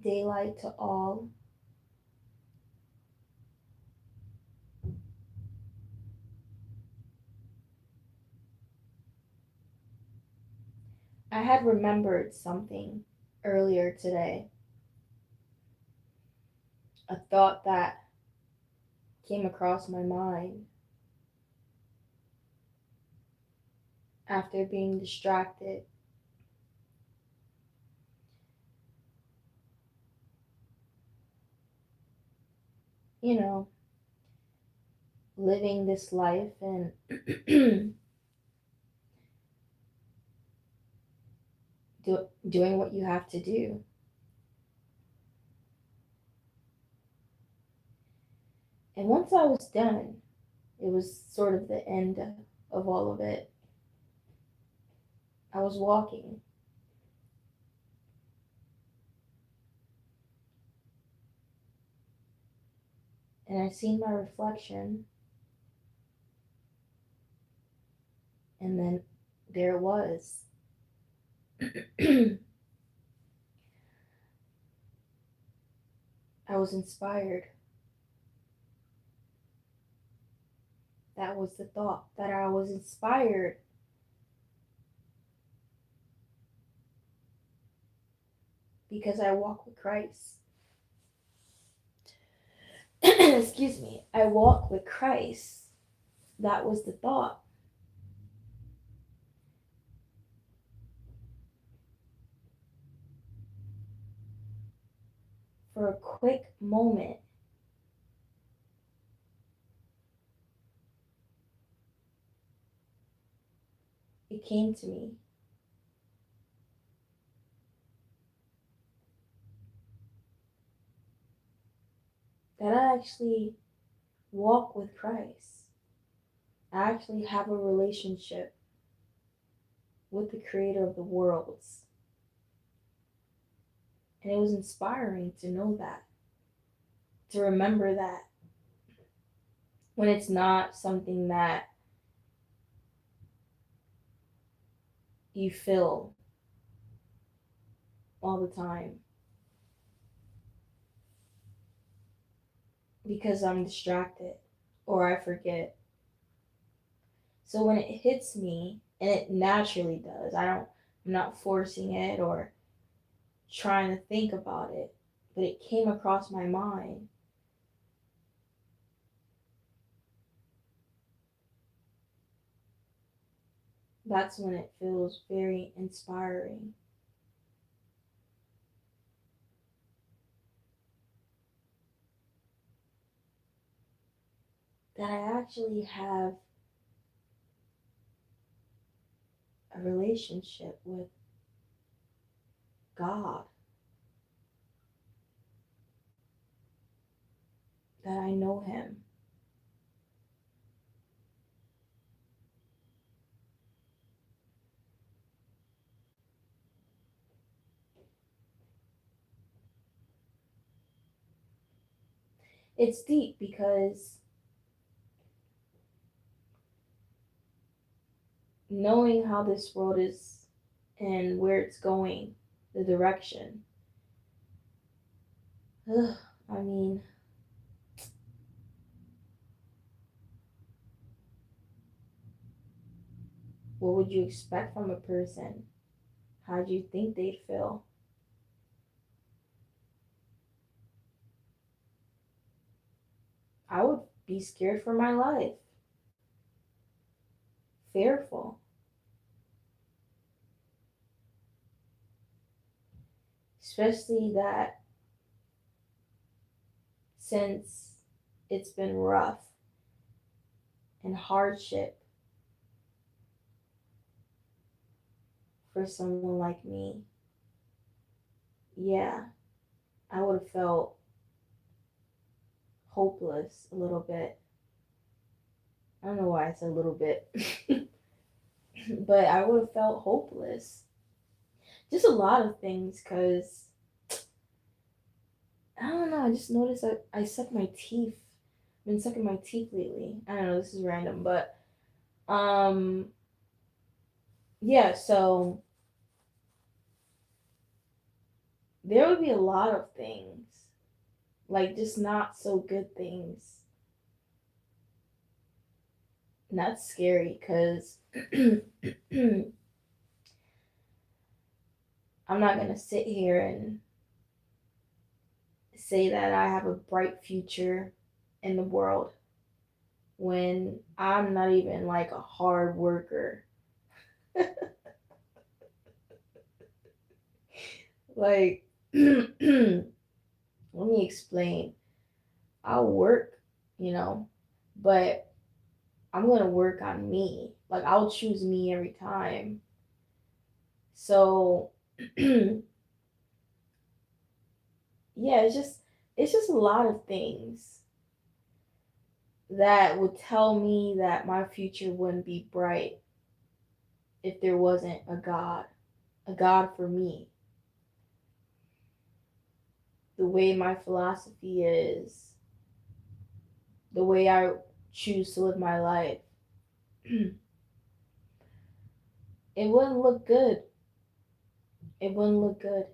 daylight to all. I had remembered something earlier today, a thought that came across my mind after being distracted. You know, living this life and doing what you have to do. And once I was done, it was sort of the end of all of it. I was walking and I seen my reflection, and then there it was. I was inspired. That was the thought, that I was inspired because I walk with Christ. Excuse me. I walk with Christ. That was the thought. For a quick moment, it came to me. That I actually walk with Christ. I actually have a relationship with the creator of the worlds. And it was inspiring to know that, to remember that when it's not something that you feel all the time because I'm distracted or I forget. So when it hits me, and it naturally does, I'm not forcing it or trying to think about it, but it came across my mind. That's when it feels very inspiring. That I actually have a relationship with God. That I know Him. It's deep because knowing how this world is and where it's going, the direction. Ugh, I mean, what would you expect from a person? How do you think they'd feel? I would be scared for my life, fearful, especially that since it's been rough and hardship for someone like me. Yeah, I would have felt hopeless a little bit. I don't know why I said a little bit, but I would have felt hopeless. Just a lot of things, because I don't know. I just noticed that I suck my teeth. I've been sucking my teeth lately. I don't know. This is random, but um, yeah. So there would be a lot of things, like just not so good things. And that's scary because I'm not going to sit here and say that I have a bright future in the world when I'm not even like a hard worker. Like, let me explain. I'll work, you know, but I'm going to work on me. Like, I'll choose me every time. So, yeah, it's just a lot of things that would tell me that my future wouldn't be bright if there wasn't a God for me. The way my philosophy is, the way I choose to live my life, it wouldn't look good. It wouldn't look good.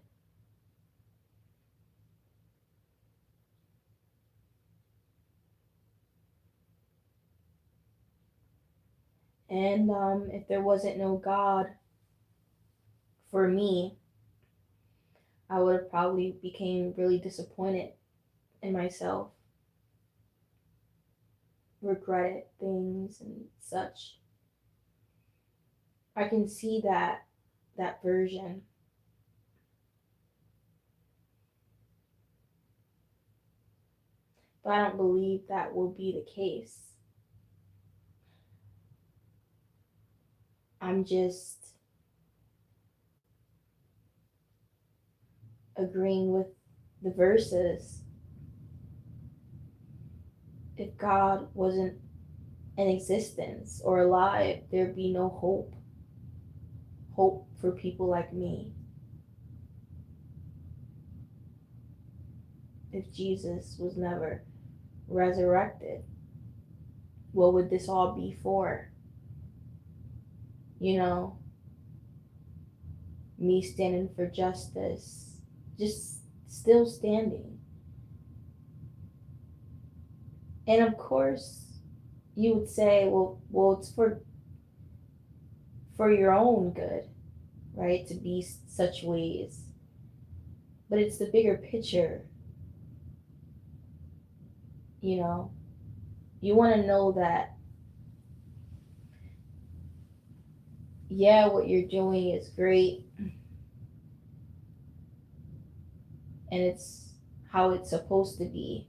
And if there wasn't no God for me, I would have probably became really disappointed in myself, regretted things and such. I can see that version, but I don't believe that will be the case. I'm just agreeing with the verses. If God wasn't in existence or alive, there'd be no hope. Hope for people like me. If Jesus was never resurrected, what would this all be for? You know, me standing for justice, just still standing. And of course, you would say, well, it's for your own good, right? To be such ways, but it's the bigger picture. You know, you want to know that, yeah, what you're doing is great, and it's how it's supposed to be.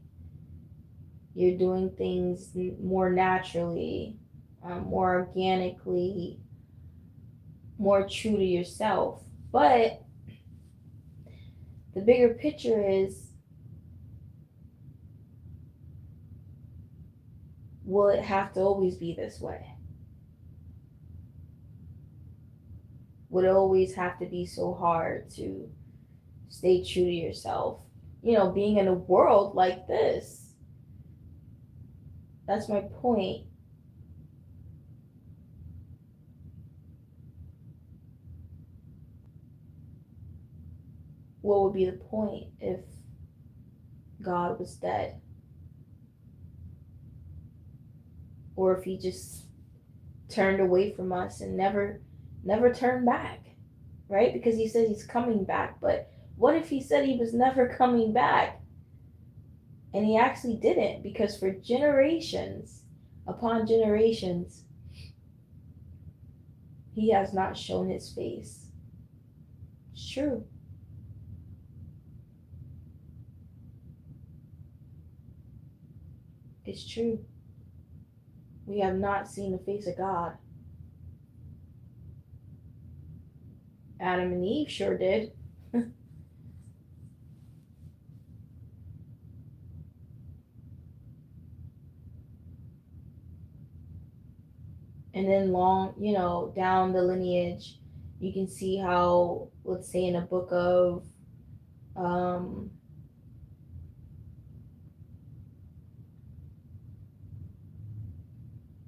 You're doing things more naturally, more organically, more true to yourself. But the bigger picture is, will it have to always be this way? Would it always have to be so hard to stay true to yourself? You know, being in a world like this. That's my point. What would be the point if God was dead? Or if he just turned away from us and never turned back, right? Because he said he's coming back, but what if he said he was never coming back and he actually didn't? Because for generations upon generations, he has not shown his face. It's true. It's true. We have not seen the face of God. Adam and Eve sure did. And then down the lineage, you can see how, let's say in a book of um,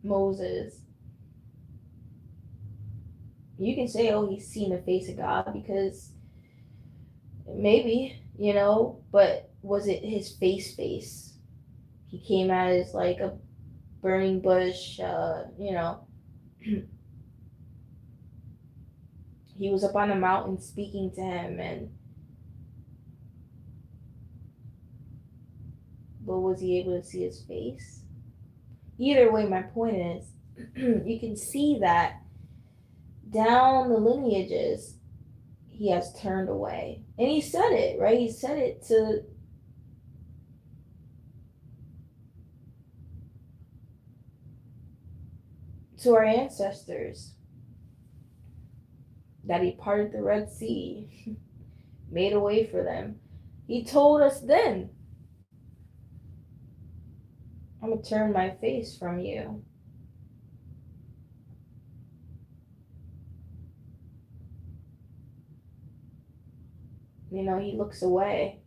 Moses, you can say, oh, he's seen the face of God because Maybe, but was it his face? He came out as like a burning bush, he was up on a mountain speaking to him, and but was he able to see his face? Either way, my point is, you can see that down the lineages, he has turned away. And he said it, right? He said it to our ancestors that he parted the Red Sea, made a way for them. He told us then, I'm going to turn my face from you. He looks away.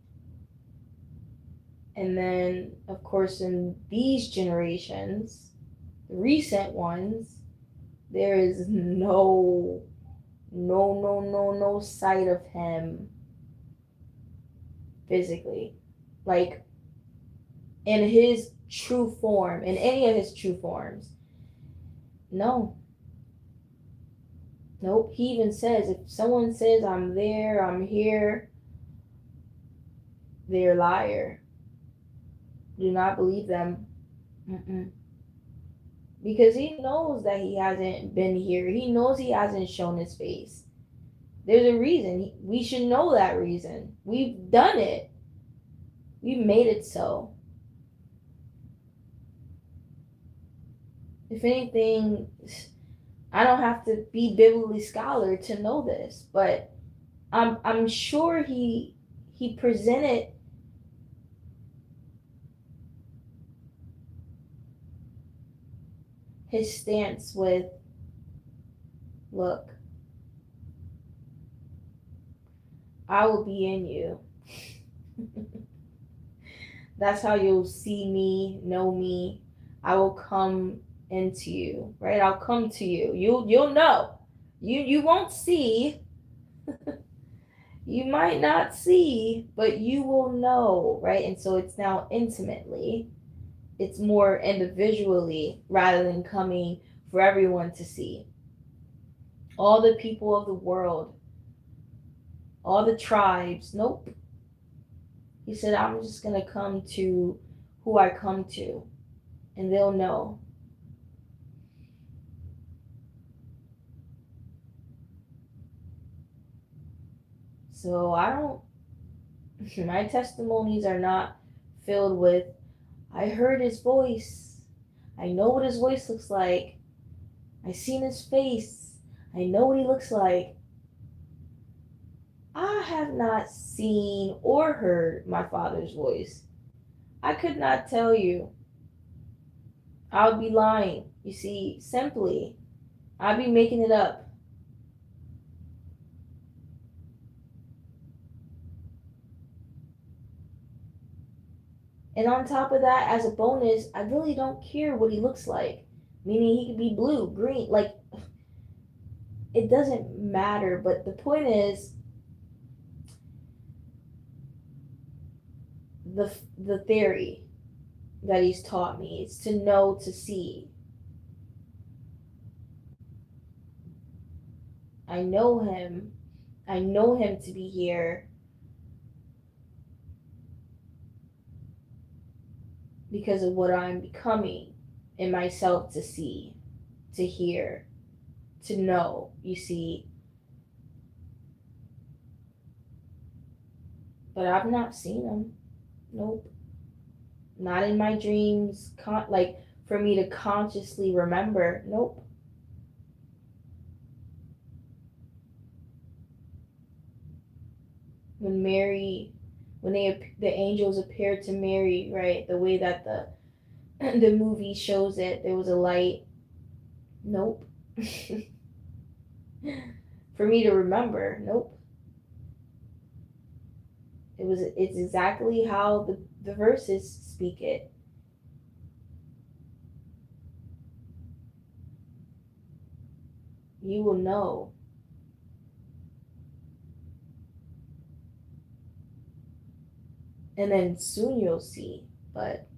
And then, of course, in these generations, the recent ones, there is no sight of him physically. Like, in his true form, in any of his true forms. No. Nope. He even says, if someone says, I'm there, I'm here, they're a liar. Do not believe them. Because he knows that he hasn't been here. He knows he hasn't shown his face. There's a reason. We should know that reason. We've done it. We've made it so. If anything, I don't have to be biblically scholar to know this, but I'm sure he presented his stance with, look, I will be in you. That's how you'll see me, know me. I will come into you, right? I'll come to you. You'll know. You won't see. You might not see, but you will know, right? And so it's now intimately. It's more individually rather than coming for everyone to see. All the people of the world, all the tribes, nope. He said, I'm just going to come to who I come to, and they'll know. So my testimonies are not filled with, I heard his voice. I know what his voice looks like. I seen his face. I know what he looks like. I have not seen or heard my Father's voice. I could not tell you. I would be lying. You see, simply, I'd be making it up. And on top of that, as a bonus, I really don't care what he looks like. Meaning he could be blue, green, like, it doesn't matter. But the point is, the theory that he's taught me is to know, to see. I know him. I know him to be here because of what I'm becoming in myself to see, to hear, to know, you see. But I've not seen him. Nope. Not in my dreams, like for me to consciously remember. Nope. When the angels appeared to Mary, right? The way that the movie shows it, there was a light. Nope. For me to remember, nope. It's exactly how the verses speak it. You will know. and then soon you'll see. But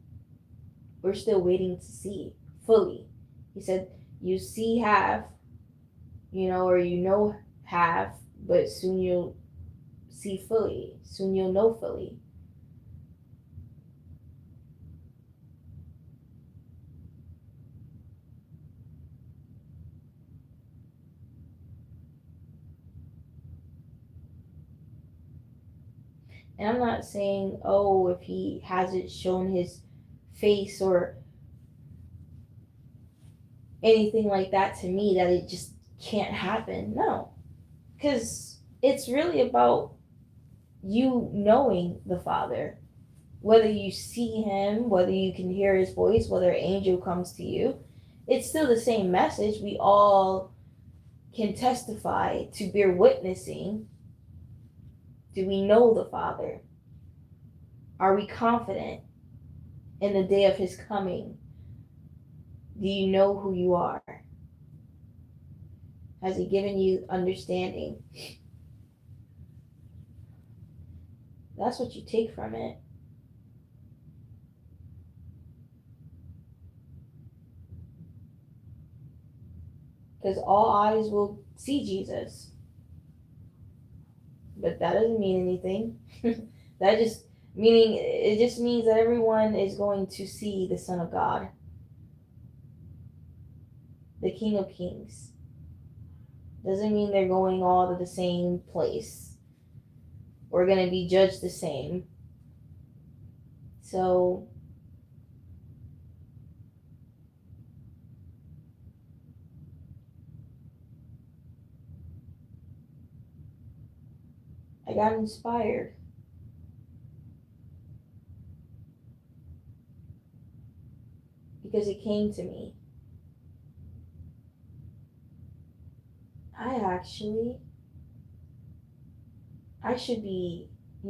we're still waiting to see fully. He said, you see half, or half, but soon you'll see fully. Soon you'll know fully. And I'm not saying, oh, if he hasn't shown his face or anything like that to me, that it just can't happen. No. Because it's really about you knowing the Father. Whether you see him, whether you can hear his voice, whether an angel comes to you, it's still the same message. We all can testify to bear witnessing. Do we know the Father? Are we confident in the day of his coming? Do you know who you are? Has he given you understanding? That's what you take from it. Because all eyes will see Jesus. But that doesn't mean anything. It just means that everyone is going to see the Son of God, the King of Kings. Doesn't mean they're going all to the same place. We're going to be judged the same. So I got inspired. Because it came to me. I should be, I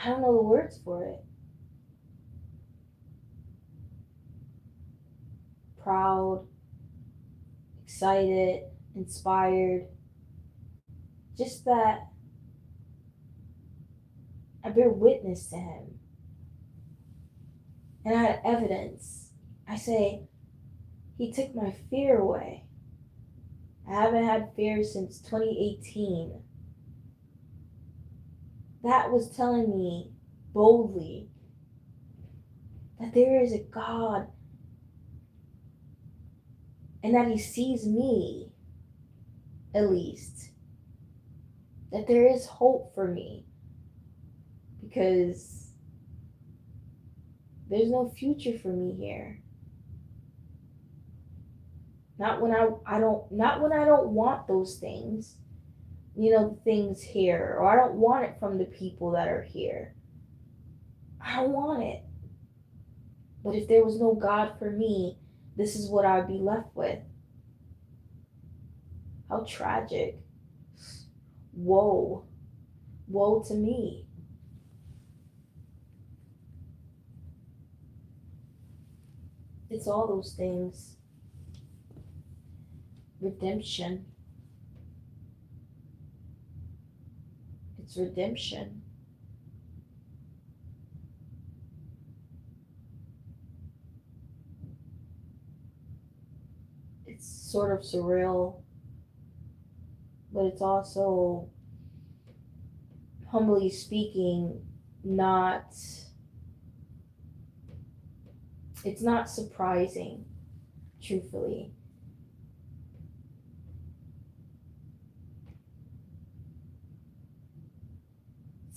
don't know the words for it. Proud, excited, inspired. Just that I bear witness to him. And I had evidence. I say, he took my fear away. I haven't had fear since 2018. That was telling me boldly that there is a God and that he sees me, at least. That there is hope for me because there's no future for me here. Not when I don't want those things. Things here, or I don't want it from the people that are here. I don't want it. But if there was no God for me, this is what I would be left with. How tragic. Woe. Woe to me. It's all those things. Redemption. It's redemption. It's sort of surreal, but it's also, humbly speaking, it's not surprising, truthfully.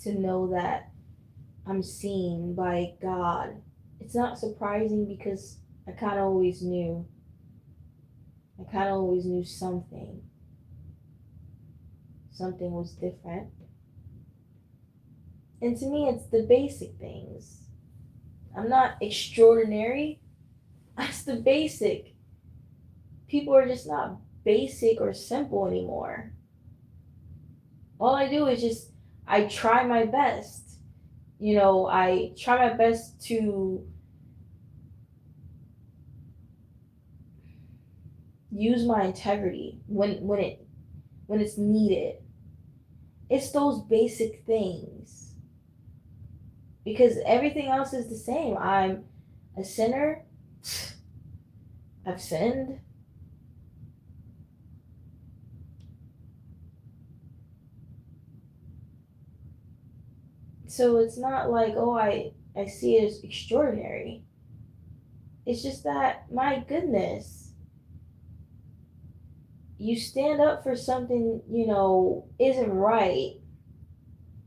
To know that I'm seen by God. It's not surprising because I kind of always knew. I kind of always knew something. Something was different. And to me, it's the basic things. I'm not extraordinary. That's the basic. People are just not basic or simple anymore. All I do is I try my best. I try my best to use my integrity when it's needed. It's those basic things. because everything else is the same. I'm a sinner. I've sinned. So it's not like, oh, I see it as extraordinary. It's just that, my goodness, you stand up for something, isn't right,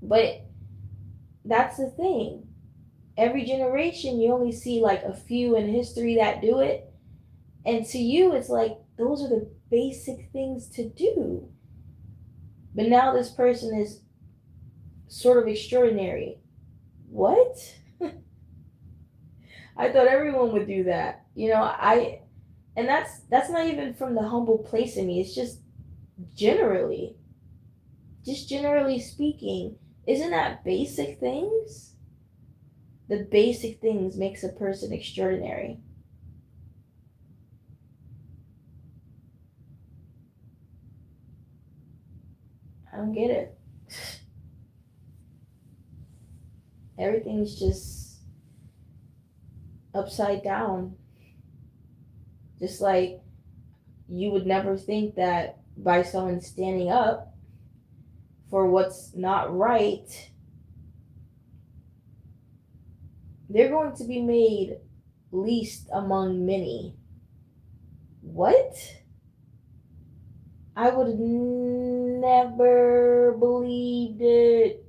but that's the thing. Every generation, you only see like a few in history that do it. And to you, it's like, those are the basic things to do. But now this person is sort of extraordinary. What? I thought everyone would do that. And that's not even from the humble place in me. It's generally, just generally speaking, isn't that basic things? The basic things makes a person extraordinary. I don't get it. Everything's just upside down. Just like you would never think that by someone standing up for what's not right, they're going to be made least among many. What? I would have never believed it,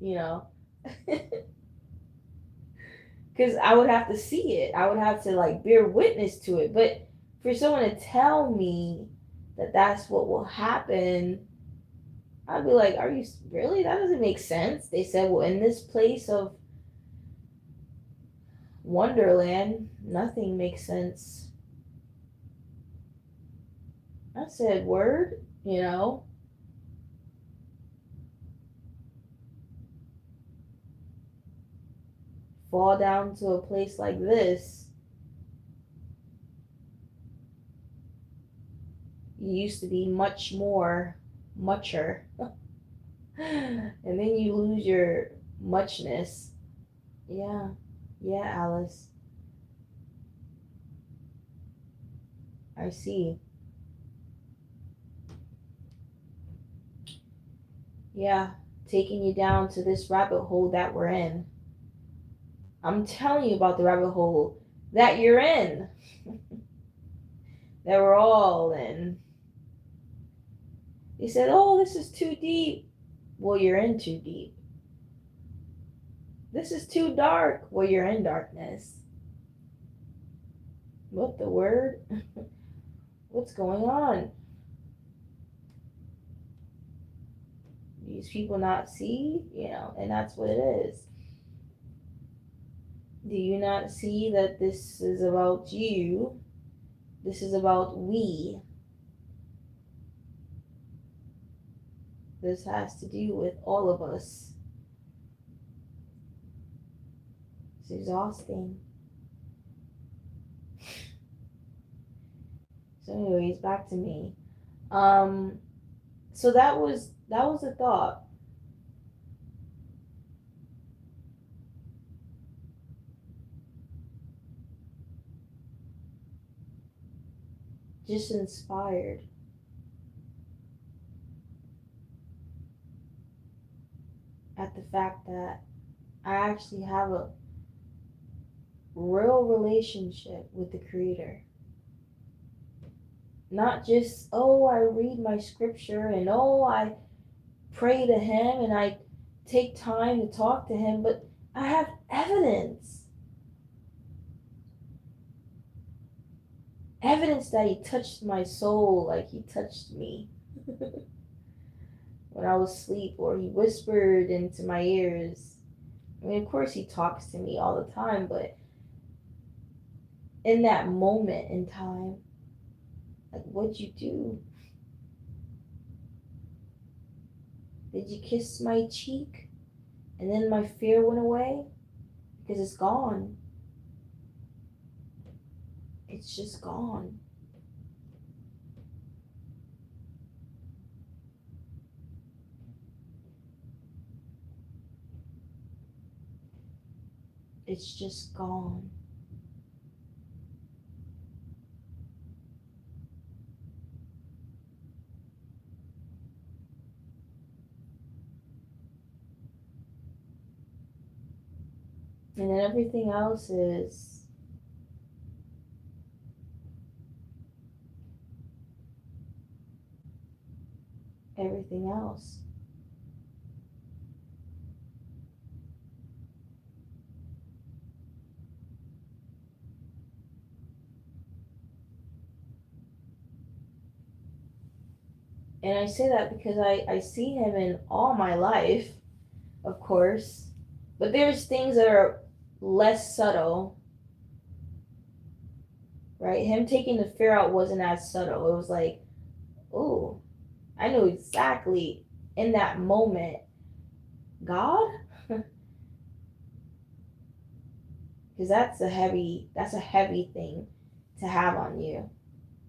because I would have to see it. I would have to like bear witness to it. But for someone to tell me that that's what will happen, I'd be like, are you really? That doesn't make sense. They said, well, in this place of Wonderland, nothing makes sense. I said, word. Fall down to a place like this. You used to be much more mucher. And then you lose your muchness. Yeah. Yeah, Alice. I see. Yeah. Taking you down to this rabbit hole that we're in. I'm telling you about the rabbit hole that you're in. That we're all in. They said, oh, this is too deep. Well, you're in too deep. This is too dark. Well, you're in darkness. What the word? What's going on? These people not see? And that's what it is. Do you not see that this is about you? This is about we. This has to do with all of us. It's exhausting. So anyways, back to me. So that was a thought. Just inspired. At the fact that I actually have a real relationship with the Creator. Not just, oh, I read my scripture and oh, I pray to Him and I take time to talk to Him, but I have evidence. Evidence that He touched my soul like He touched me when I was asleep, or He whispered into my ears. I mean, of course, He talks to me all the time, but in that moment in time, like, what'd you do? Did you kiss my cheek and then my fear went away? Because it's gone. It's just gone. it's just gone. And then everything else is everything else. And I say that because I see him in all my life, of course. But there's things that are less subtle, right? Him taking the fear out wasn't as subtle. It was like, oh, I knew exactly in that moment, God? Because that's a heavy thing to have on you,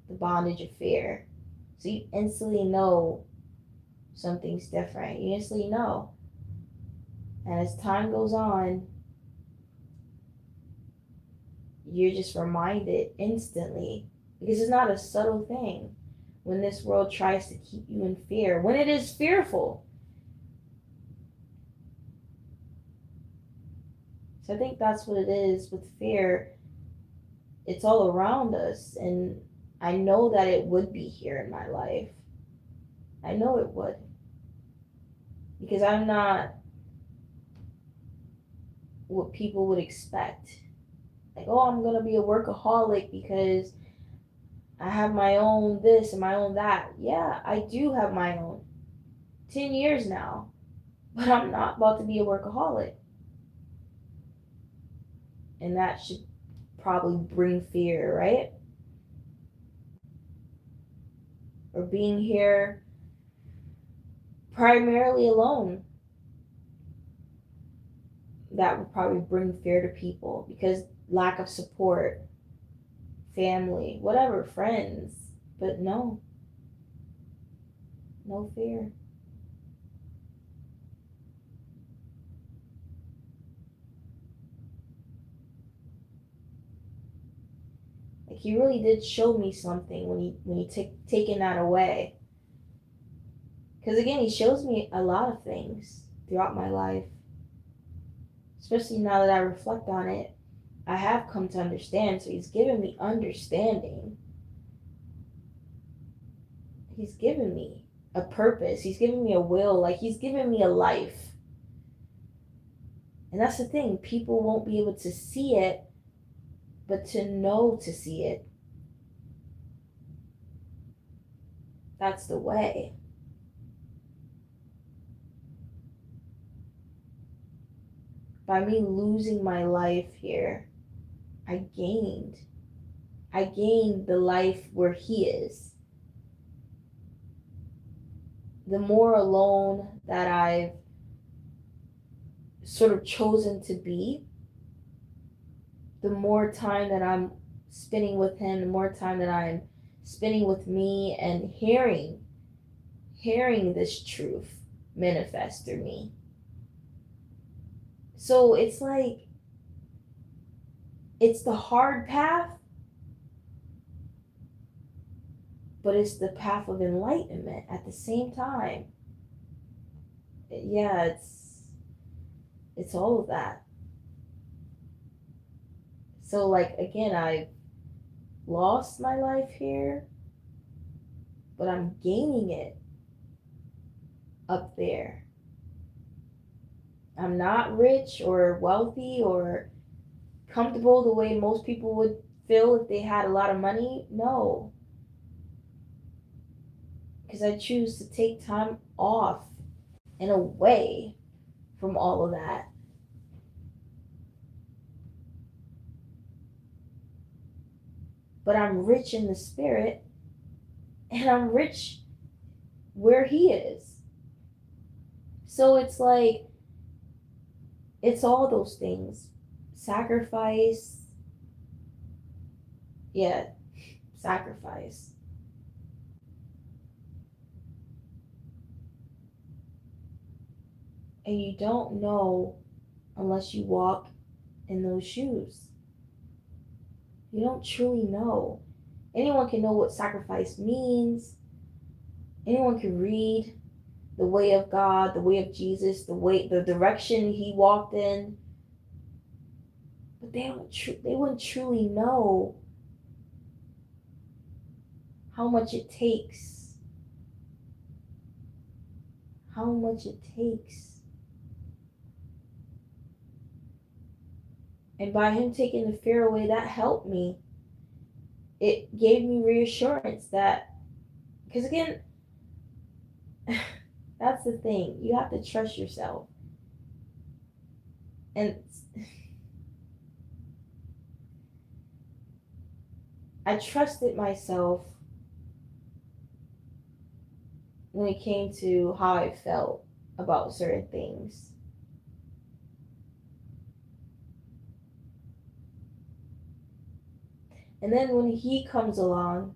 the bondage of fear. So you instantly know something's different. You instantly know. And as time goes on, you're just reminded instantly, because it's not a subtle thing when this world tries to keep you in fear, when it is fearful. So I think that's what it is with fear. It's all around us, and I know that it would be here in my life. I know it would. Because I'm not what people would expect. Like, oh, I'm going to be a workaholic because I have my own this and my own that. Yeah, I do have my own. 10 years now. But I'm not about to be a workaholic. And that should probably bring fear, right? Or being here primarily alone. That would probably bring fear to people because lack of support, family, whatever, friends. But no fear. Like he really did show me something when he taken that away. Because again, he shows me a lot of things throughout my life. Especially now that I reflect on it, I have come to understand. So he's given me understanding. He's given me a purpose. He's given me a will. Like he's given me a life. And that's the thing. People won't be able to see it, but to know to see it. That's the way. By me losing my life here, I gained. I gained the life where he is. The more alone that I've sort of chosen to be, the more time that I'm spending with him, the more time that I'm spending with me and hearing this truth manifest through me. So it's like, it's the hard path, but it's the path of enlightenment at the same time. Yeah, it's all of that. So like again, I lost my life here, but I'm gaining it up there. I'm not rich or wealthy or comfortable the way most people would feel if they had a lot of money. No. Because I choose to take time off and away from all of that. But I'm rich in the spirit and I'm rich where he is. So it's like, it's all those things. Sacrifice. Yeah, sacrifice. And you don't know unless you walk in those shoes. You don't truly know. Anyone can know what sacrifice means. Anyone can read the way of God, the way of Jesus, the direction he walked in. But they wouldn't truly know how much it takes. How much it takes. And by him taking the fear away, that helped me. It gave me reassurance that, because again, that's the thing. You have to trust yourself. And I trusted myself when it came to how I felt about certain things. And then when he comes along,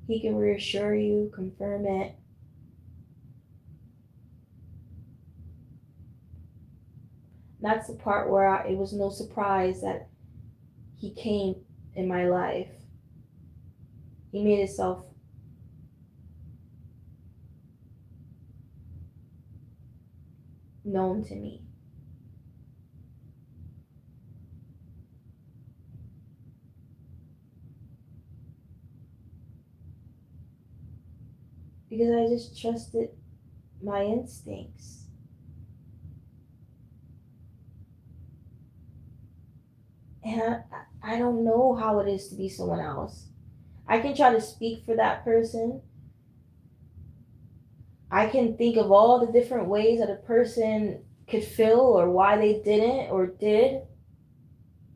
he can reassure you, confirm it. That's the part where it was no surprise that he came in my life. He made himself known to me. Because I just trusted my instincts. And I don't know how it is to be someone else. I can try to speak for that person. I can think of all the different ways that a person could feel or why they didn't or did.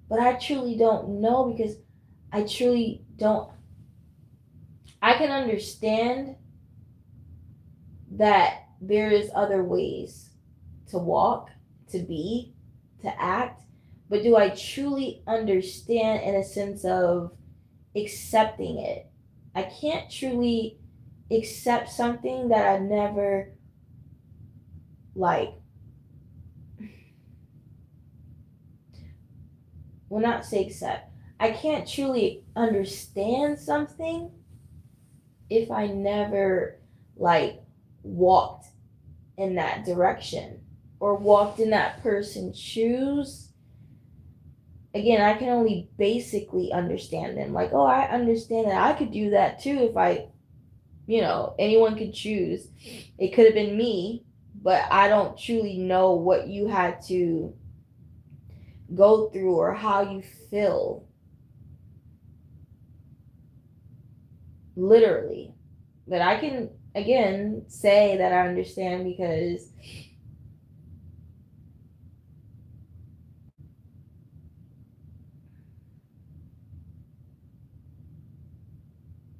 But I truly don't know, because I truly don't. I can understand that there is other ways to walk, to be, to act. But do I truly understand in a sense of accepting it? I can't truly accept something that I never like. Well, not say accept. I can't truly understand something if I never like walked in that direction or walked in that person's shoes. Again, I can only basically understand them. Like, oh, I understand that I could do that too if I, anyone could choose. It could have been me, but I don't truly know what you had to go through or how you feel. Literally. But I can, again, say that I understand because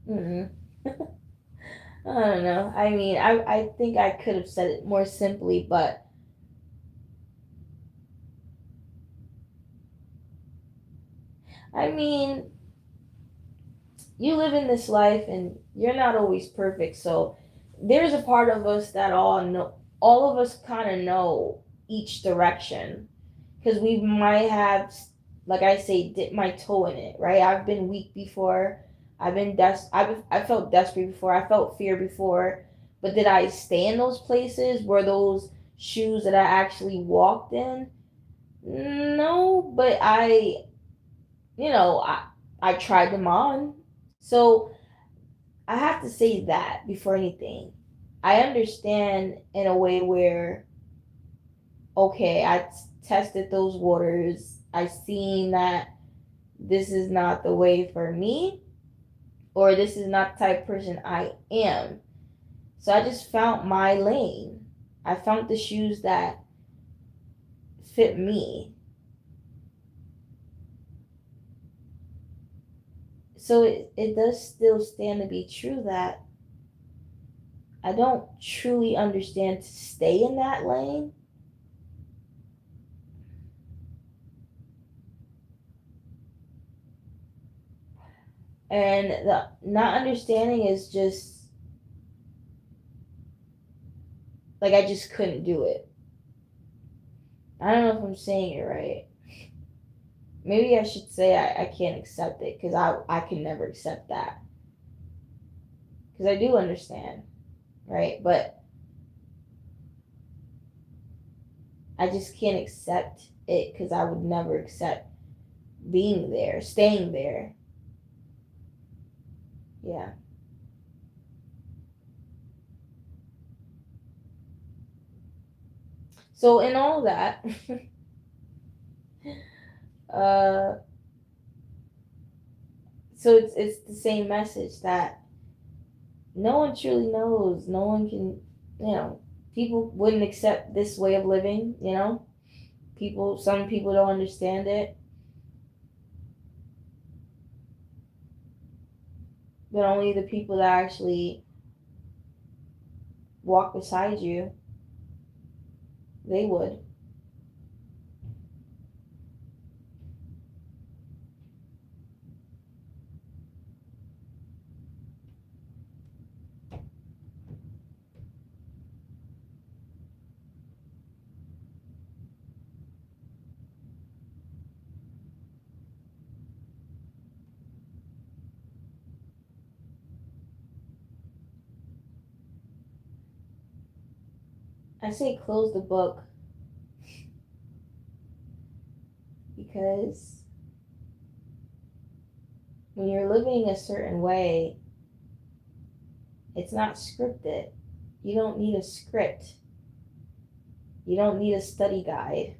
I don't know. I mean, I think I could have said it more simply, but I mean, you live in this life and you're not always perfect. So there's a part of us that all of us kind of know each direction, because we might have, like I say, dipped my toe in it, right? I've been weak before. I felt desperate before. I felt fear before. But did I stay in those places? Were those shoes that I actually walked in? No, but I tried them on. So I have to say that before anything. I understand in a way where, okay, tested those waters. I seen that this is not the way for me, or this is not the type of person I am. So I just found my lane. I found the shoes that fit me. So it does still stand to be true that I don't truly understand to stay in that lane. And the not understanding is just like I just couldn't do it. I don't know if I'm saying it right. Maybe I should say I can't accept it, because I can never accept that. Because I do understand, right? But I just can't accept it, because I would never accept being there, staying there. Yeah. So in all that, uh, so it's the same message that no one truly knows. No one can, you know, people wouldn't accept this way of living. Some people don't understand it, but only the people that actually walk beside you, they would. I say close the book, because when you're living a certain way, it's not scripted. You don't need a script. You don't need a study guide.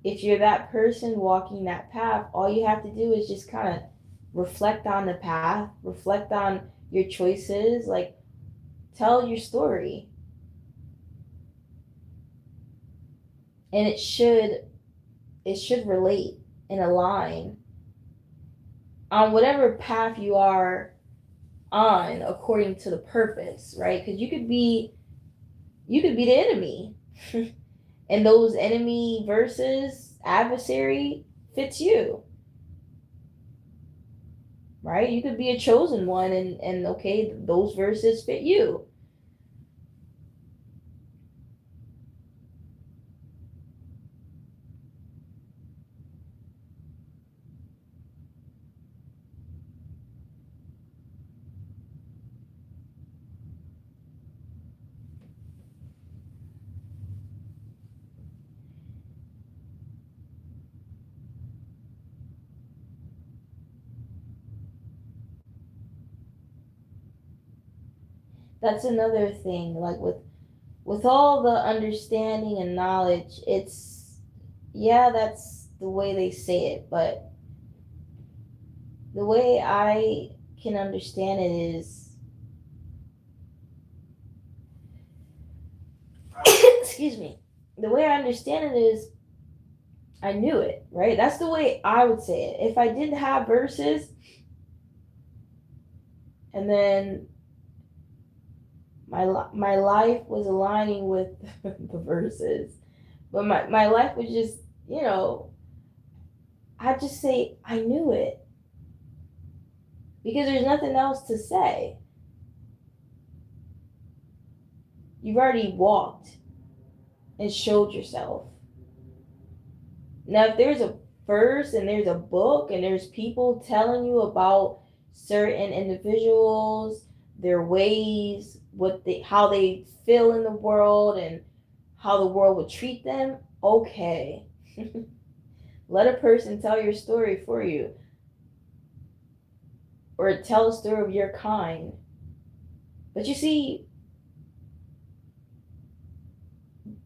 If you're that person walking that path, all you have to do is just kind of reflect on the path, reflect on your choices, like tell your story. And it should relate and align on whatever path you are on, according to the purpose, right? Because you could be the enemy. And those enemy versus adversary fits you, right? You could be a chosen one, and okay, those verses fit you. That's another thing, like with all the understanding and knowledge, it's, yeah, that's the way they say it, but the way I can understand it is excuse me, the way I understand it is I knew it, right? That's the way I would say it. If I didn't have verses, and then my life was aligning with the verses, but my life was just, you know, I'd just say I knew it, because there's nothing else to say. You've already walked and showed yourself. Now, if there's a verse and there's a book and there's people telling you about certain individuals, their ways, how they feel in the world, and how the world would treat them, okay. Let a person tell your story for you, or tell a story of your kind. But you see,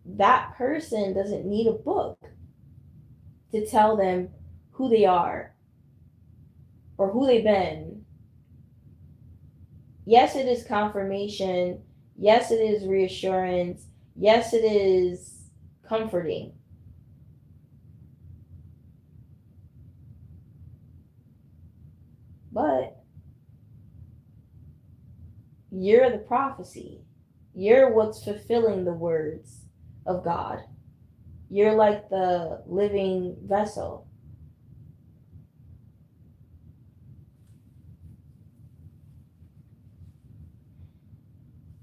that person doesn't need a book to tell them who they are or who they've been. Yes, it is confirmation. Yes, it is reassurance. Yes, it is comforting. But you're the prophecy. You're what's fulfilling the words of God. You're like the living vessel.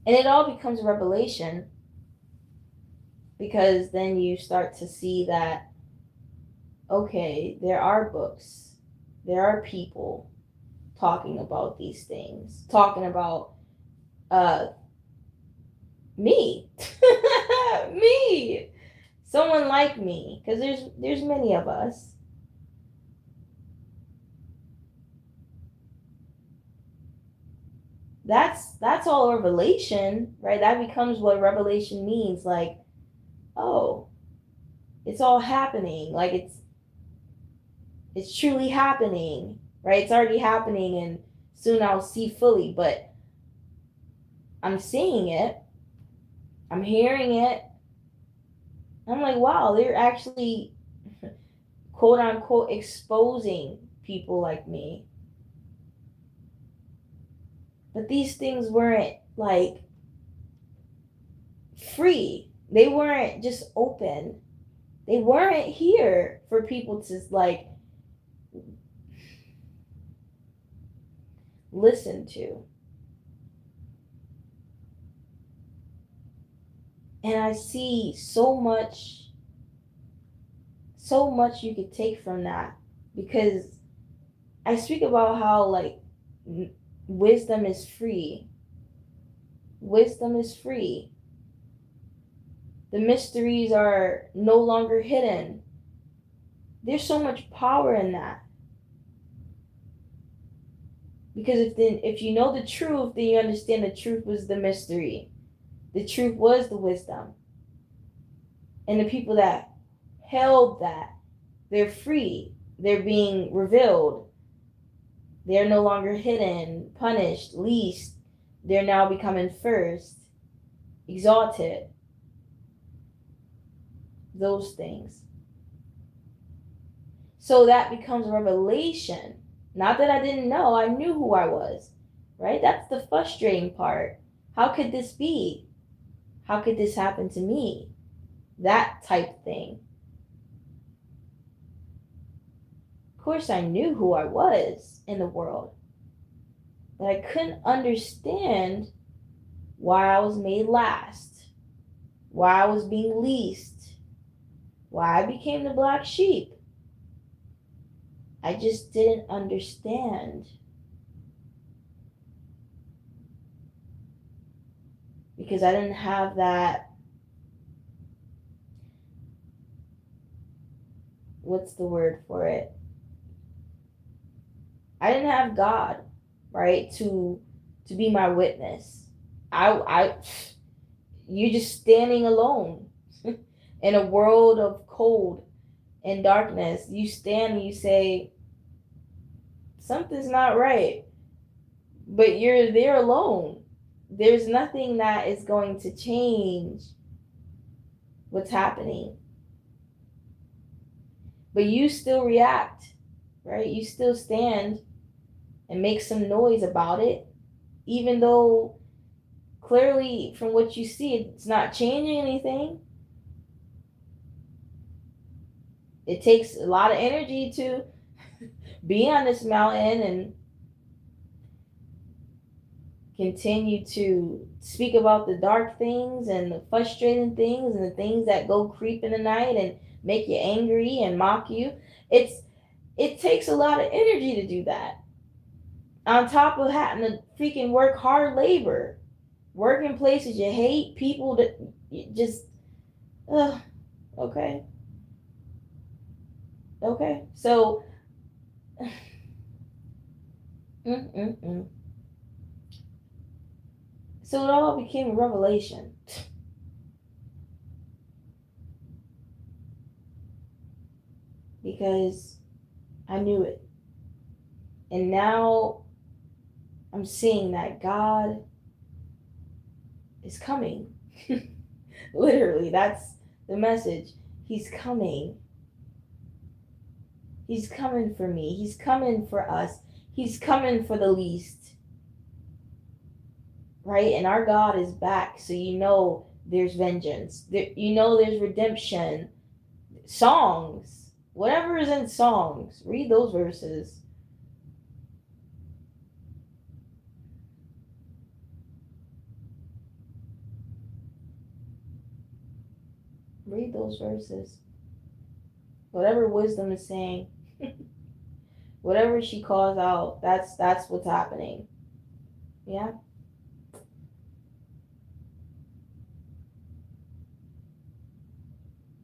And it all becomes a revelation because then you start to see that, okay, there are books, there are people talking about these things, talking about uh me, me, someone like me, because there's many of us. That's all revelation, right? That becomes what revelation means. Like, oh, it's all happening. Like it's truly happening, right? It's already happening, and soon I'll see fully. But I'm seeing it, I'm hearing it. I'm like, wow, they're actually quote unquote exposing people like me. But these things weren't like free. They weren't just open. They weren't here for people to like listen to. And I see so much you could take from that, because I speak about how like wisdom is free. Wisdom is free. The mysteries are no longer hidden. There's so much power in that. Because if you know the truth, then you understand the truth was the mystery. The truth was the wisdom. And the people that held that, they're free. They're being revealed. They're no longer hidden, punished, least. They're now becoming first, exalted. Those things. So that becomes a revelation. Not that I didn't know, I knew who I was, right? That's the frustrating part. How could this be? How could this happen to me? That type thing. Of course, I knew who I was in the world, but I couldn't understand why I was made last, why I was being least, why I became the black sheep. I just didn't understand. Because I didn't have that, what's the word for it? I didn't have God, right, to be my witness. I you're just standing alone in a world of cold and darkness. You stand and you say, something's not right, but you're there alone. There's nothing that is going to change what's happening. But you still react, right? You still stand and make some noise about it, even though clearly from what you see, it's not changing anything. It takes a lot of energy to be on this mountain and continue to speak about the dark things and the frustrating things and the things that go creep in the night and make you angry and mock you. It takes a lot of energy to do that. On top of having to freaking work hard labor, work in places you hate, people that you just, okay. Okay. So, so it all became a revelation. Because I knew it. And now I'm seeing that God is coming. Literally, that's the message. He's coming. He's coming for me. He's coming for us. He's coming for the least. Right? And our God is back. So you know there's vengeance. You know there's redemption. Songs. Whatever is in songs. Read those verses. Read those verses. Whatever wisdom is saying, whatever she calls out, that's what's happening. Yeah.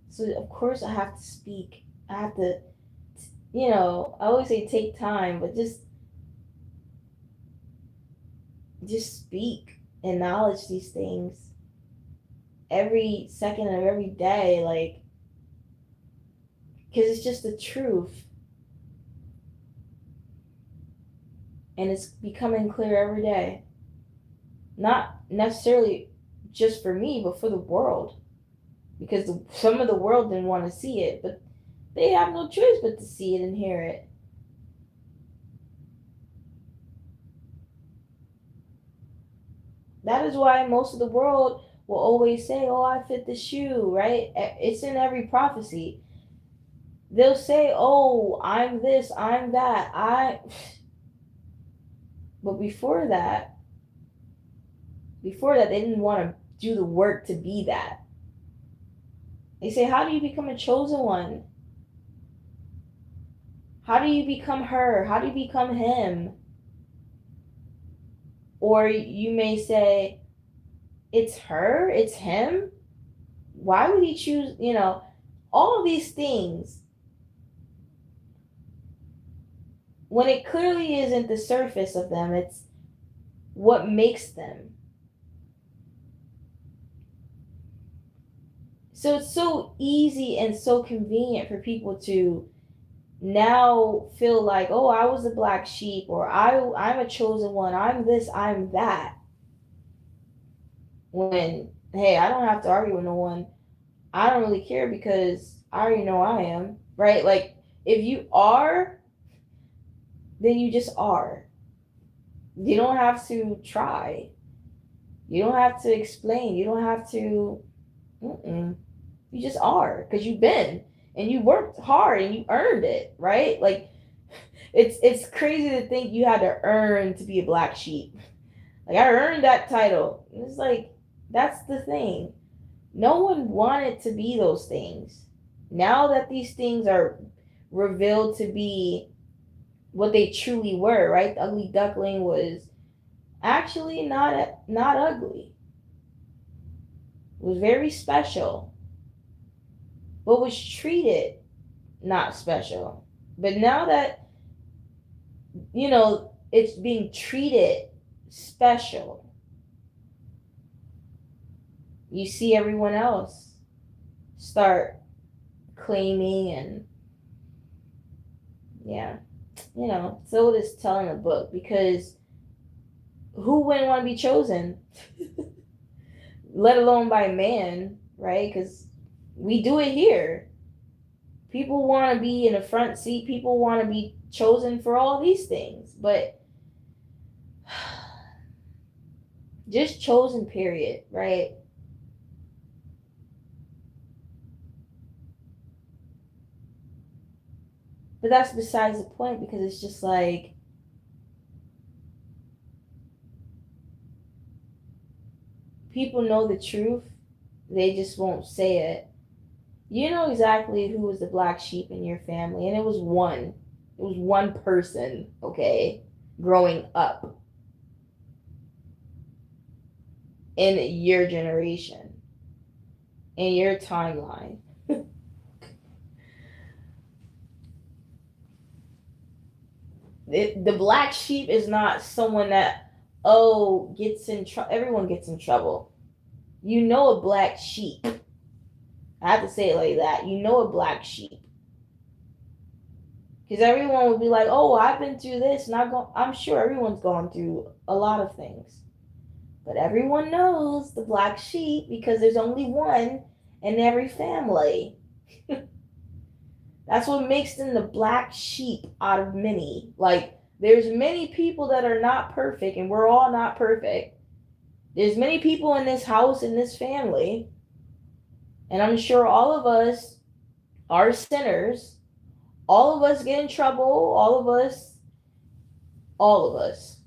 So of course I have to speak. I have to, I always say take time, but just speak, acknowledge these things every second of every day, like, because it's just the truth, and it's becoming clear every day. Not necessarily just for me, but for the world, because some of the world didn't want to see it, but they have no choice but to see it and hear it. That is why most of the world will always say, "Oh, I fit the shoe," right? It's in every prophecy. They'll say, "Oh, I'm this, I'm that." But before that, they didn't want to do the work to be that. They say, "How do you become a chosen one? How do you become her? How do you become him?" Or you may say, "It's her, it's him. Why would he choose, all of these things when it clearly isn't the surface of them, it's what makes them." So it's so easy and so convenient for people to now feel like, "Oh, I was a black sheep," or I'm a chosen one, I'm this, I'm that. When, hey, I don't have to argue with no one. I don't really care because I already know I am, right? Like, if you are, then you just are. You don't have to try. You don't have to explain. You don't have to. Mm-mm. You just are because you've been and you worked hard and you earned it, right? Like, it's crazy to think you had to earn to be a black sheep. Like, I earned that title. It's like, that's the thing. No one wanted to be those things. Now that these things are revealed to be what they truly were, right? The ugly duckling was actually not ugly. It was very special, but was treated not special. But now that it's being treated special, you see everyone else start claiming, and yeah, so it is telling a book, because who wouldn't want to be chosen? Let alone by a man, right? Because we do it here. People want to be in a front seat. People want to be chosen for all these things, but just chosen, period, right? But that's besides the point, because it's just like, people know the truth, they just won't say it. You know exactly who was the black sheep in your family, and it was one. It was one person, okay, growing up in your generation, in your timeline. The black sheep is not someone that, gets in trouble. Everyone gets in trouble. You know a black sheep. I have to say it like that. You know a black sheep. Because everyone would be like, "Oh, I've been through this," and I'm sure everyone's gone through a lot of things. But everyone knows the black sheep because there's only one in every family. That's what makes them the black sheep out of many. Like, there's many people that are not perfect, and we're all not perfect. There's many people in this house, in this family, and I'm sure all of us are sinners. All of us get in trouble. All of us. All of us.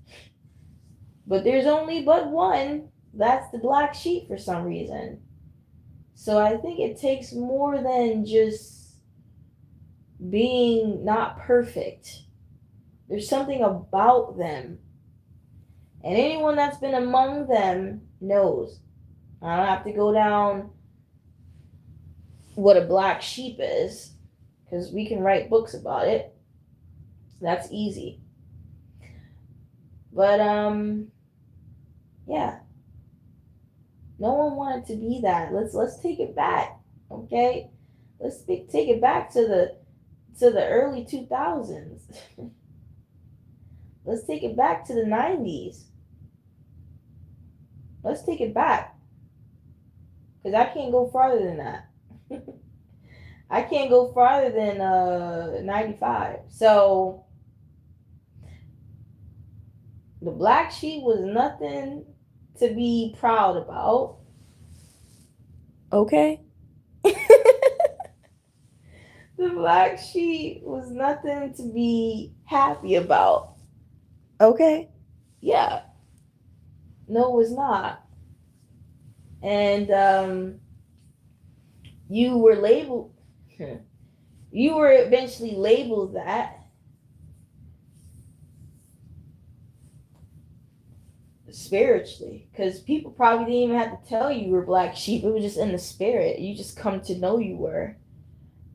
But there's only but one. That's the black sheep for some reason. So I think it takes more than just being not perfect. There's something about them. And anyone that's been among them knows. I don't have to go down what a black sheep is, because we can write books about it. That's easy. But yeah, no one wanted to be that. Let's take it back, okay? Take it back to the early 2000s. Let's take it back to the 90s. Let's take it back, because I can't go farther than that. I can't go farther than 95. So the black sheep was nothing to be proud about. Okay? The black sheep was nothing to be happy about. Okay? Yeah. No, it was not. And you were labeled, you were eventually labeled that spiritually, because people probably didn't even have to tell you were black sheep. It was just in the spirit. You just come to know you were.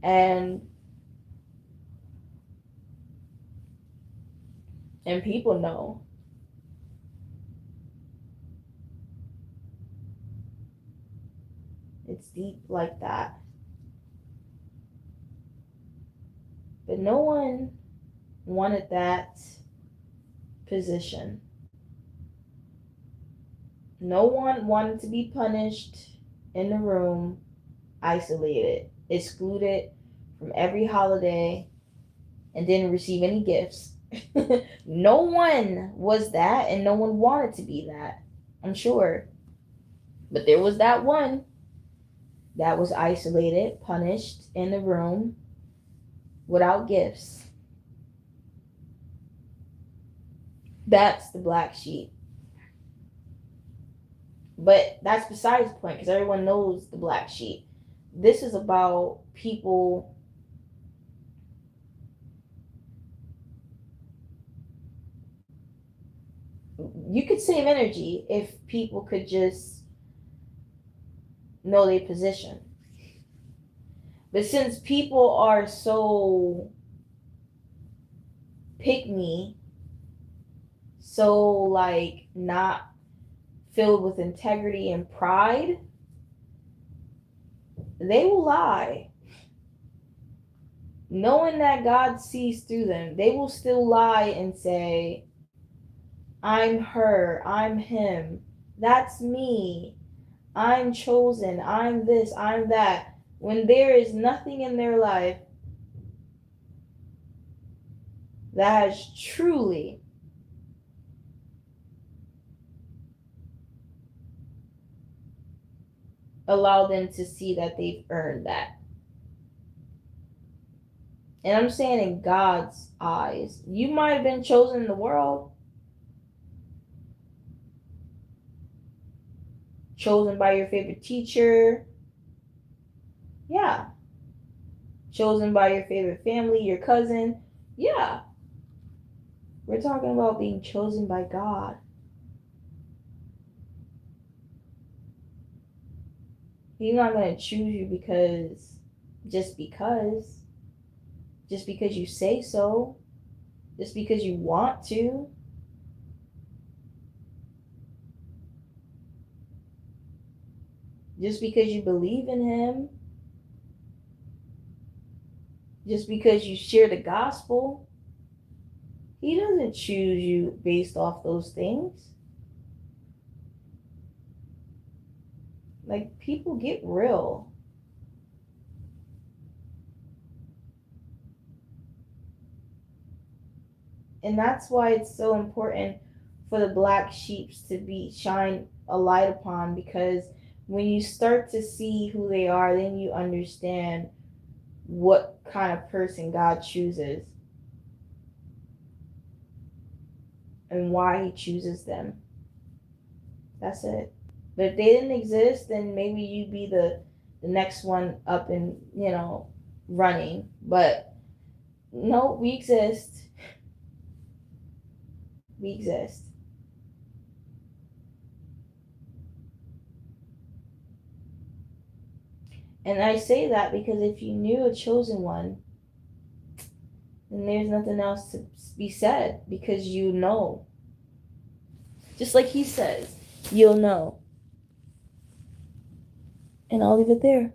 And people know. It's deep like that. But no one wanted that position. No one wanted to be punished in the room, isolated, excluded from every holiday, and didn't receive any gifts. No one was that, and no one wanted to be that, I'm sure. But there was that one that was isolated, punished in the room without gifts. That's the black sheep. But that's besides the point, because everyone knows the black sheep. This is about people you could save energy if people could just know their position. But since people are so pick me, so like not filled with integrity and pride, they will lie. Knowing that God sees through them, they will still lie and say, I'm her, I'm him, that's me, I'm chosen, I'm this, I'm that, when there is nothing in their life that has truly allowed them to see that they've earned that. And I'm saying in God's eyes, you might have been chosen in the world, chosen by your favorite teacher, yeah, chosen by your favorite family, your cousin, yeah. We're talking about being chosen by God. He's not going to choose you just because you say so, just because you want to. Just because you believe in him, just because you share the gospel. He doesn't choose you based off those things. Like, people get real. And that's why it's so important for the black sheep to be shine a light upon, because when you start to see who they are, then you understand what kind of person God chooses and why he chooses them. That's it. But if they didn't exist, then maybe you'd be the next one up and, running. But no, we exist. We exist. And I say that because if you knew a chosen one, then there's nothing else to be said, because you know. Just like he says, you'll know. And I'll leave it there.